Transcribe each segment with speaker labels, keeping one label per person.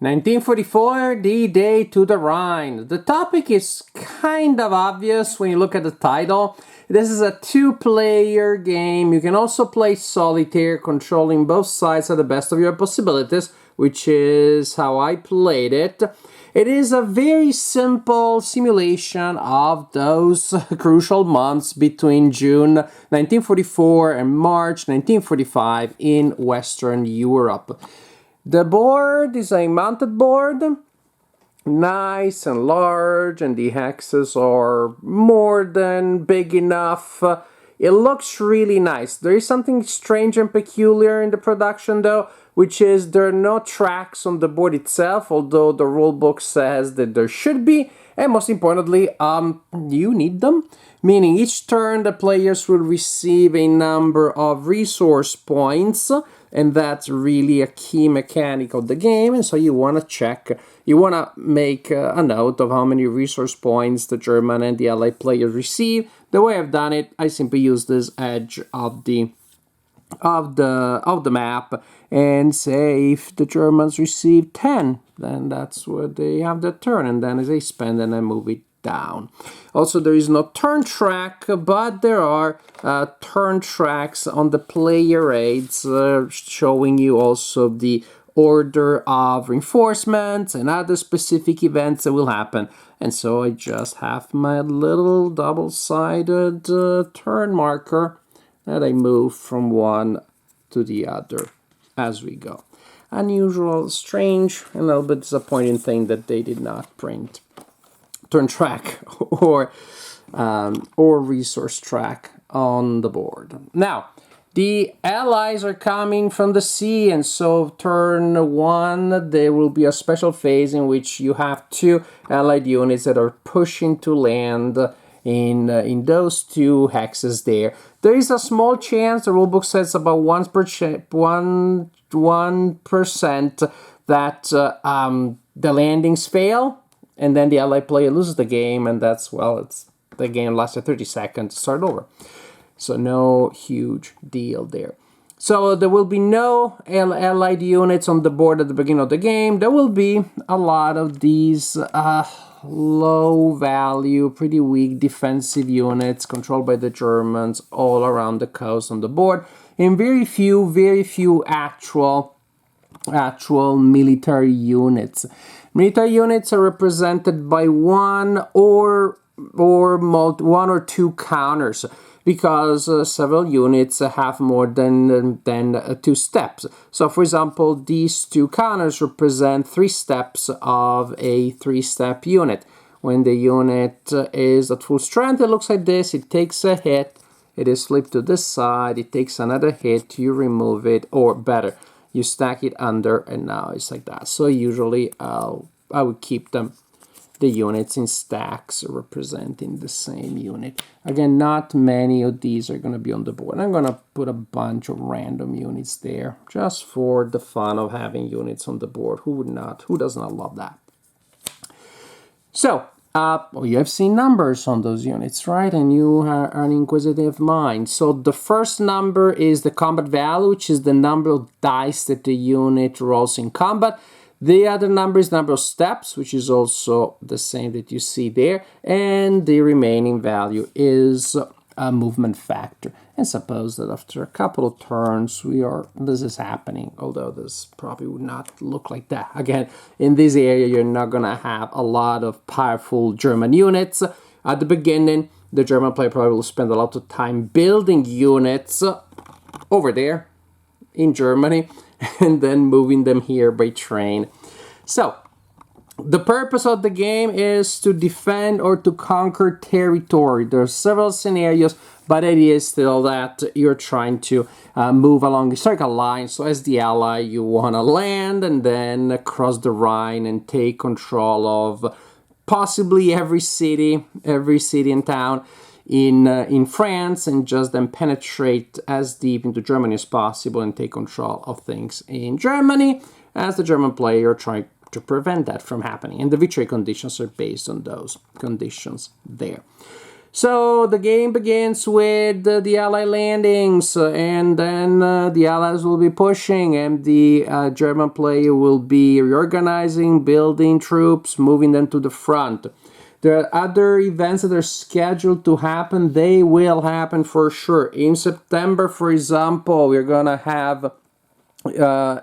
Speaker 1: 1944, D-Day to the Rhine. The topic is kind of obvious when you look at the title. This is a two-player game. You can also play solitaire, controlling both sides to the best of your possibilities, which is how I played it. It is a very simple simulation of those crucial months between June 1944 and March 1945 in Western Europe. The board is a mounted board, nice and large, and the hexes are more than big enough. It looks really nice. There is something strange and peculiar in the production though, which is there are no tracks on the board itself, although the rulebook says that there should be, and most importantly, you need them. Meaning each turn the players will receive a number of resource points, and that's really a key mechanic of the game, and so you want to check, you want to make a note of how many resource points the German and the Allied players receive. The way I've done it, I simply use this edge of the map and say if the Germans receive 10, then that's what they have the turn, and then as they spend, and I move it down. Also, there is no turn track, but there are turn tracks on the player aids showing you also the order of reinforcements and other specific events that will happen. And so I just have my little double-sided turn marker that I move from one to the other as we go. Unusual, strange, and a little bit disappointing thing that they did not print turn track or resource track on the board. Now, the Allies are coming from the sea, and so turn one, there will be a special phase in which you have two Allied units that are pushing to land in those two hexes there. There is a small chance, the rulebook says about 1% that the landings fail, and then the Allied player loses the game, and that's, well, it's the game lasted 30 seconds to start over. So no huge deal there. So there will be no Allied units on the board at the beginning of the game. There will be a lot of these low value, pretty weak defensive units controlled by the Germans all around the coast on the board, and very few actual military units. Military units are represented by one or two counters, because several units have more than two steps. So, for example, these two counters represent 3 steps of a 3-step unit. When the unit is at full strength, it looks like this. It takes a hit, it is flipped to this side, it takes another hit, you remove it, or better, you stack it under, and now it's like that. So usually I would keep the units in stacks representing the same unit. Again, not many of these are going to be on the board. I'm going to put a bunch of random units there just for the fun of having units on the board. Who does not love that? So, you have seen numbers on those units, right? And you are an inquisitive mind. So the first number is the combat value, which is the number of dice that the unit rolls in combat. The other number is the number of steps, which is also the same that you see there. And the remaining value is a movement factor. And suppose that after a couple of turns, this is happening, although this probably would not look like that. Again, in this area, you're not going to have a lot of powerful German units. At the beginning, the German player probably will spend a lot of time building units over there in Germany, and then moving them here by train. So, the purpose of the game is to defend or to conquer territory. There are several scenarios, but it is still that you're trying to move along historical lines. So as the ally, you want to land and then cross the Rhine and take control of possibly every city and town in France, and just then penetrate as deep into Germany as possible and take control of things in Germany, as the German player trying to prevent that from happening. And the victory conditions are based on those conditions there. So the game begins with the Ally landings, and then the Allies will be pushing, and the German player will be reorganizing, building troops, moving them to the front. There are other events that are scheduled to happen. They will happen for sure. In September, for example, we're gonna have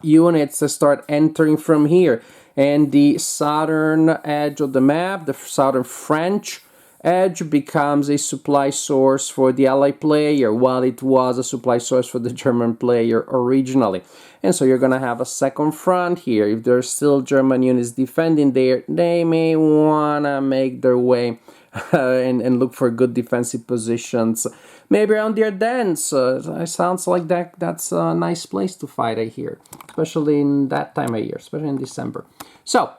Speaker 1: units that start entering from here, and the southern edge of the map, the southern French edge, becomes a supply source for the Allied player, while it was a supply source for the German player originally. And so you're gonna have a second front here. If there's still German units defending there, they may wanna make their way and look for good defensive positions. Maybe around the Ardennes. It sounds like that's a nice place to fight, I hear. Especially in that time of year, especially in December. So,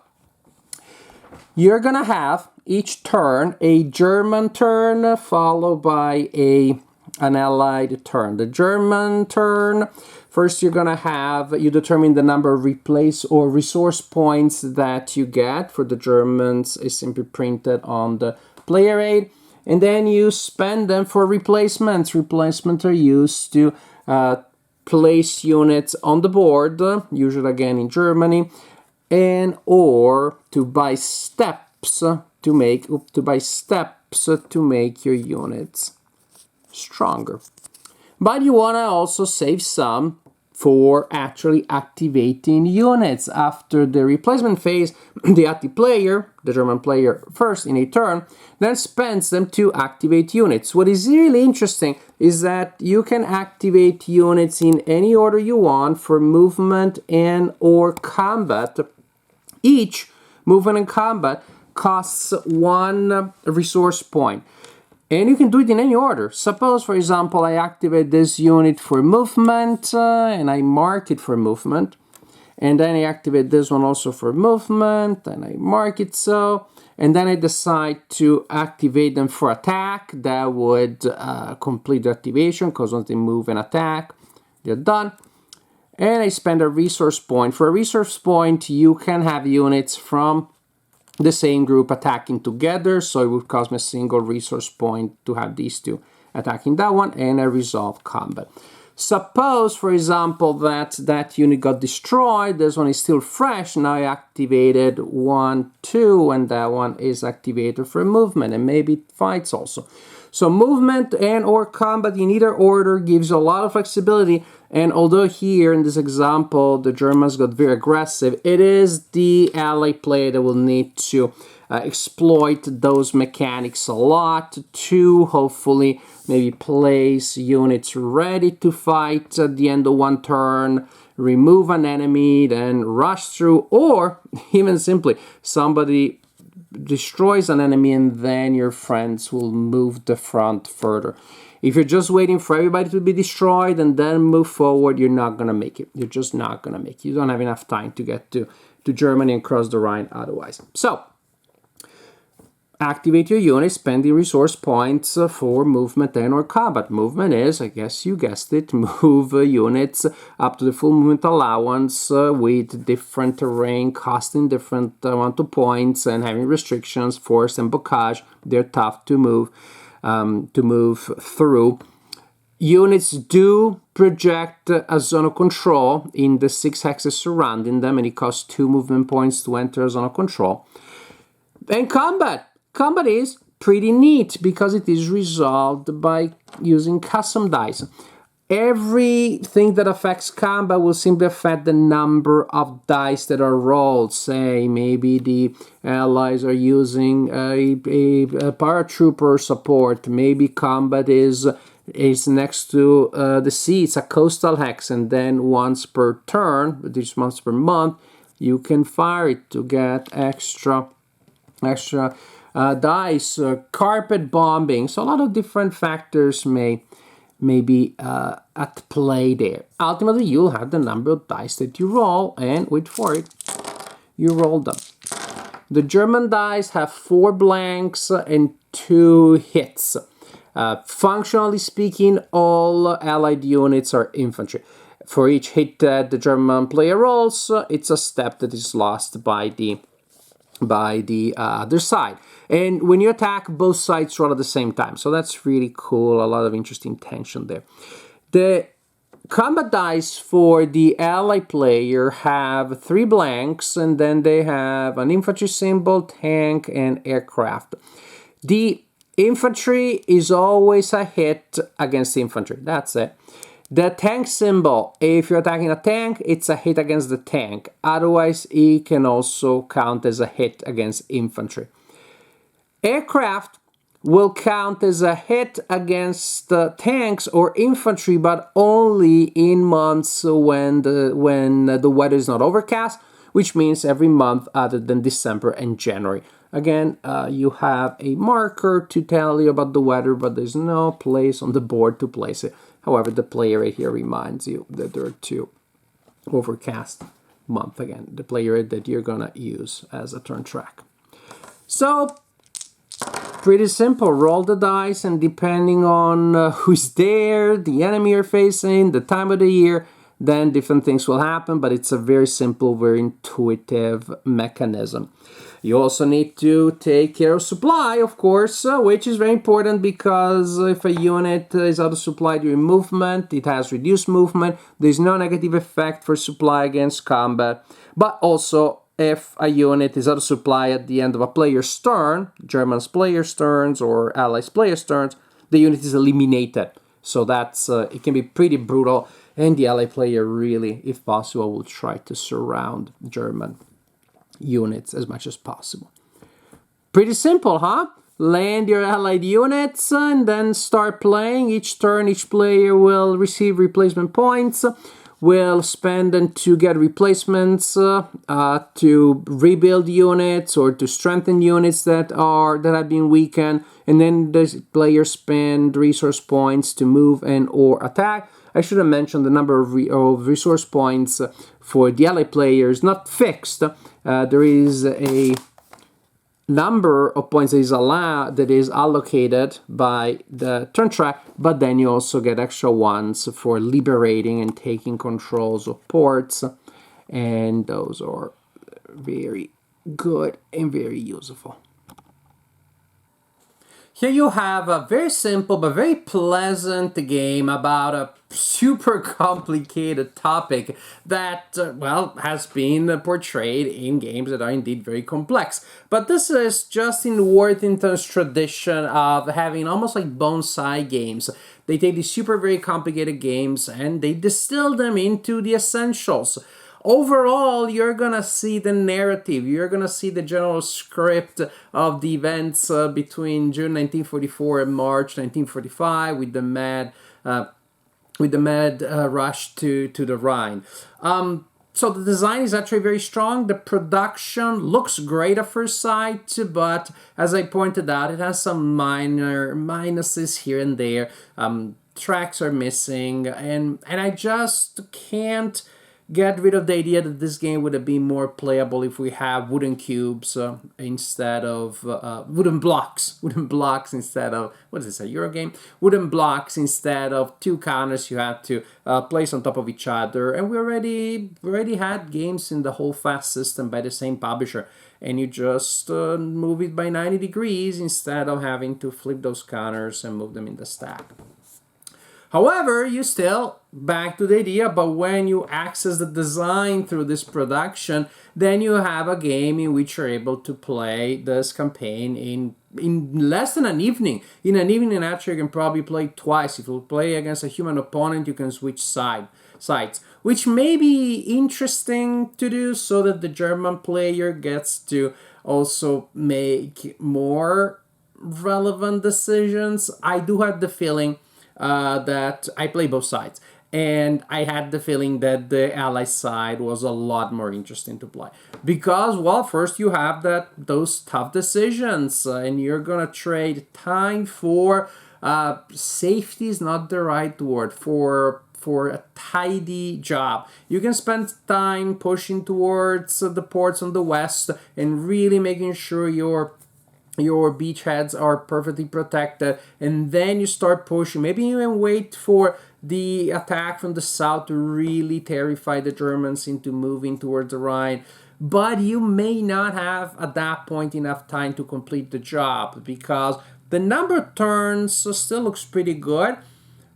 Speaker 1: you're gonna have each turn a German turn followed by an Allied turn. The German turn, first you're gonna have, you determine the number of replace or resource points that you get. For the Germans, is simply printed on the player aid, and then you spend them for replacements. Replacements are used to place units on the board, usually again in Germany, and or to buy steps to make your units stronger. But you want to also save some for actually activating units. After the replacement phase, the active player, the German player first in a turn, then spends them to activate units. What is really interesting is that you can activate units in any order you want for movement and or combat. Each movement and combat costs 1 resource point. And you can do it in any order. Suppose, for example, I activate this unit for movement, and I mark it for movement. And then I activate this one also for movement, and I mark it so. And then I decide to activate them for attack. That would complete the activation, because once they move and attack, they're done. And I spend a resource point. For a resource point, you can have units from the same group attacking together, so it would cost me a single resource point to have these two attacking that one, and I resolve combat. Suppose, for example, that unit got destroyed, this one is still fresh, now I activated 1, 2, and that one is activated for movement, and maybe it fights also. So movement and or combat in either order gives a lot of flexibility, and although here in this example the Germans got very aggressive, it is the Allied player that will need to exploit those mechanics a lot to hopefully maybe place units ready to fight at the end of one turn, remove an enemy, then rush through, or even simply somebody destroys an enemy and then your friends will move the front further. If you're just waiting for everybody to be destroyed and then move forward, you're not going to make it. You're just not going to make it. You don't have enough time to get to Germany and cross the Rhine otherwise. So, activate your units, spending resource points for movement and or combat. Movement is, I guess you guessed it, move units up to the full movement allowance with different terrain, costing different amount of points and having restrictions, force and bocage. They're tough to move through. Units do project a zone of control in the 6 hexes surrounding them, and it costs 2 movement points to enter a zone of control. And combat. Combat is pretty neat because it is resolved by using custom dice. Everything that affects combat will simply affect the number of dice that are rolled. Say maybe the allies are using a paratrooper support. Maybe combat is next to the sea. It's a coastal hex, and then once per turn, this once per month, you can fire it to get extra dice. Carpet bombing. So a lot of different factors may be at play there. Ultimately, you'll have the number of dice that you roll, and wait for it, you roll them. The German dice have 4 blanks and 2 hits. Functionally speaking, all Allied units are infantry. For each hit that the German player rolls, it's a step that is lost by the by the other side. And when you attack, both sides roll at the same time. So that's really cool. A lot of interesting tension there. The combat dice for the ally player have 3 blanks, and then they have an infantry symbol, tank, and aircraft. The infantry is always a hit against infantry. That's it. The tank symbol, if you're attacking a tank, it's a hit against the tank. Otherwise, it can also count as a hit against infantry. Aircraft will count as a hit against tanks or infantry, but only in months when the weather is not overcast, which means every month other than December and January. Again, you have a marker to tell you about the weather, but there's no place on the board to place it. However, the player right here reminds you that there are 2 overcast months. Again, the player that you're gonna use as a turn track. So, pretty simple. Roll the dice, and depending on who's there, the enemy you're facing, the time of the year, then different things will happen, but it's a very simple, very intuitive mechanism. You also need to take care of supply, of course, which is very important because if a unit is out of supply during movement, it has reduced movement. There's no negative effect for supply against combat, but also if a unit is out of supply at the end of a player's turn, German's player's turns or Allies' player's turns, the unit is eliminated. So that's it can be pretty brutal, and the ally player really, if possible, will try to surround German units as much as possible. Pretty simple, huh? Land your allied units and then start playing. Each turn, each player will receive replacement points, will spend them to get replacements, to rebuild units or to strengthen units that have been weakened, and then the players spend resource points to move and or attack. I should have mentioned the number of resource points for the ally players, not fixed. There is a number of points that is allocated by the turn track, but then you also get extra ones for liberating and taking controls of ports, and those are very good and very useful. Here you have a very simple but very pleasant game about a super complicated topic that, has been portrayed in games that are indeed very complex. But this is just in Worthington's tradition of having almost like bonsai games. They take these super very complicated games and they distill them into the essentials. Overall, you're gonna see the narrative, you're gonna see the general script of the events between June 1944 and March 1945 with the mad rush to the Rhine. So the design is actually very strong. The production looks great at first sight, but as I pointed out, it has some minor minuses here and there. Tracks are missing, and I just can't get rid of the idea that this game would have been more playable if we have wooden cubes instead of wooden blocks instead of, what is this, a Euro game? Wooden blocks instead of 2 counters you had to place on top of each other. And we already had games in the whole fast system by the same publisher, and you just move it by 90 degrees instead of having to flip those counters and move them in the stack. However, you still, back to the idea, but when you access the design through this production, then you have a game in which you're able to play this campaign in less than an evening. In an evening, actually, you can probably play twice. If you play against a human opponent, you can switch sides, which may be interesting to do so that the German player gets to also make more relevant decisions. I do have the feeling that I play both sides, and I had the feeling that the ally side was a lot more interesting to play because, well, first you have those tough decisions, and you're gonna trade time for safety is not the right word, for a tidy job. You can spend time pushing towards the ports on the west and really making sure your beachheads are perfectly protected, and then you start pushing. Maybe even wait for the attack from the south to really terrify the Germans into moving towards the Rhine. but you may not have at that point enough time to complete the job because the number of turns still looks pretty good,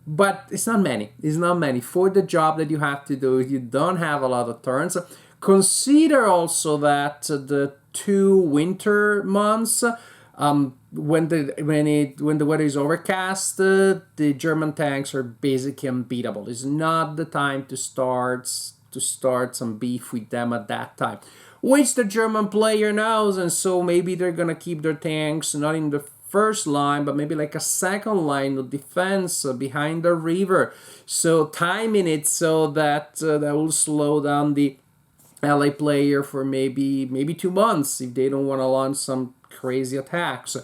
Speaker 1: but it's not many. It's not many for the job that you have to do. You don't have a lot of turns. Consider also that the 2 winter months, when the weather is overcast, the German tanks are basically unbeatable. It's not the time to start some beef with them at that time, which the German player knows, and so maybe they're gonna keep their tanks not in the first line, but maybe like a second line of defense behind the river. So timing it so that that will slow down the LA player for maybe 2 months if they don't want to launch some crazy attacks.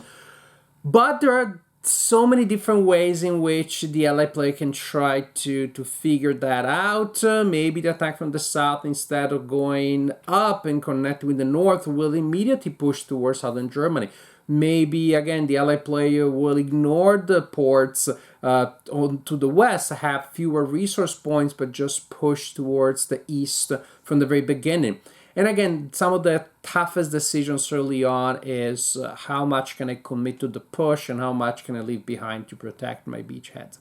Speaker 1: But there are so many different ways in which the LA player can try to figure that out. Maybe the attack from the south, instead of going up and connecting with the north, will immediately push towards southern Germany. Maybe again the LA player will ignore the ports to the west, have fewer resource points, but just push towards the east from the very beginning. And again, some of the toughest decisions early on is how much can I commit to the push and how much can I leave behind to protect my beachheads.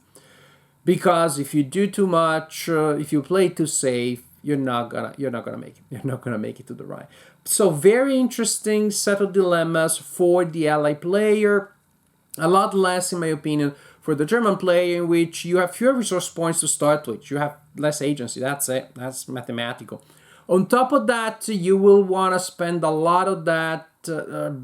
Speaker 1: Because if you do too much, if you play too safe, you're not gonna make it. You're not gonna make it to the Rhine. So very interesting set of dilemmas for the LA player. A lot less, in my opinion, for the German player, in which you have fewer resource points to start with. You have less agency. That's it. That's mathematical. On top of that, you will want to spend a lot of that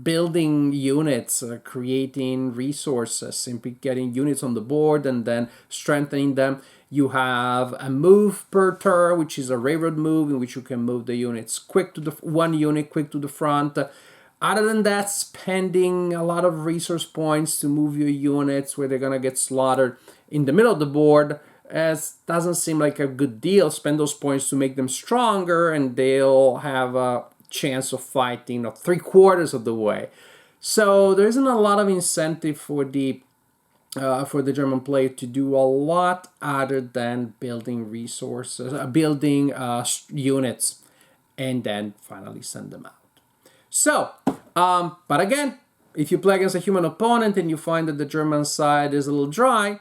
Speaker 1: building units, creating resources, simply getting units on the board and then strengthening them. You have a move per turn, which is a railroad move in which you can move the units quick to the one unit quick to the front. Other than that, spending a lot of resource points to move your units where they're gonna get slaughtered in the middle of the board, as doesn't seem like a good deal. Spend those points to make them stronger, and they'll have a chance of fighting 3/4 of the way. So there isn't a lot of incentive for the German player to do a lot other than building resources, building units, and then finally send them out. So, but again, if you play against a human opponent and you find that the German side is a little dry,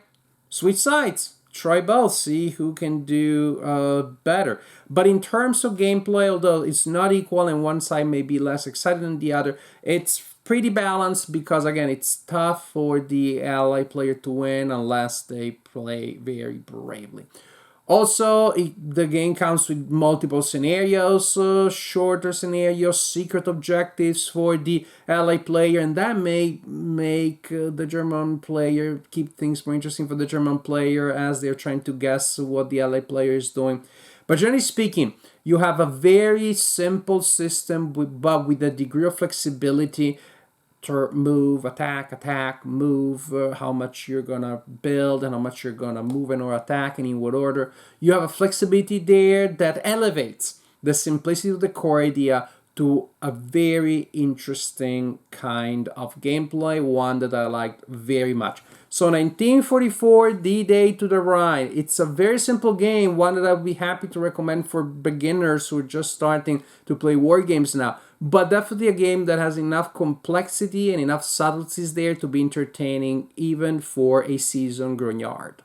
Speaker 1: switch sides. Try both, see who can do better. But in terms of gameplay, although it's not equal and one side may be less excited than the other, it's pretty balanced because, again, it's tough for the ally player to win unless they play very bravely. Also, the game comes with multiple scenarios, shorter scenarios, secret objectives for the ally player, and that may make the German player keep things more interesting for the German player as they're trying to guess what the ally player is doing. But generally speaking, you have a very simple system, but with a degree of flexibility. Move, attack, move, how much you're gonna build and how much you're gonna move and or attack and in what order. You have a flexibility there that elevates the simplicity of the core idea to a very interesting kind of gameplay, one that I liked very much. So 1944, D-Day to the Rhine. It's a very simple game, one that I'd be happy to recommend for beginners who are just starting to play war games now. But definitely a game that has enough complexity and enough subtleties there to be entertaining even for a seasoned grognard.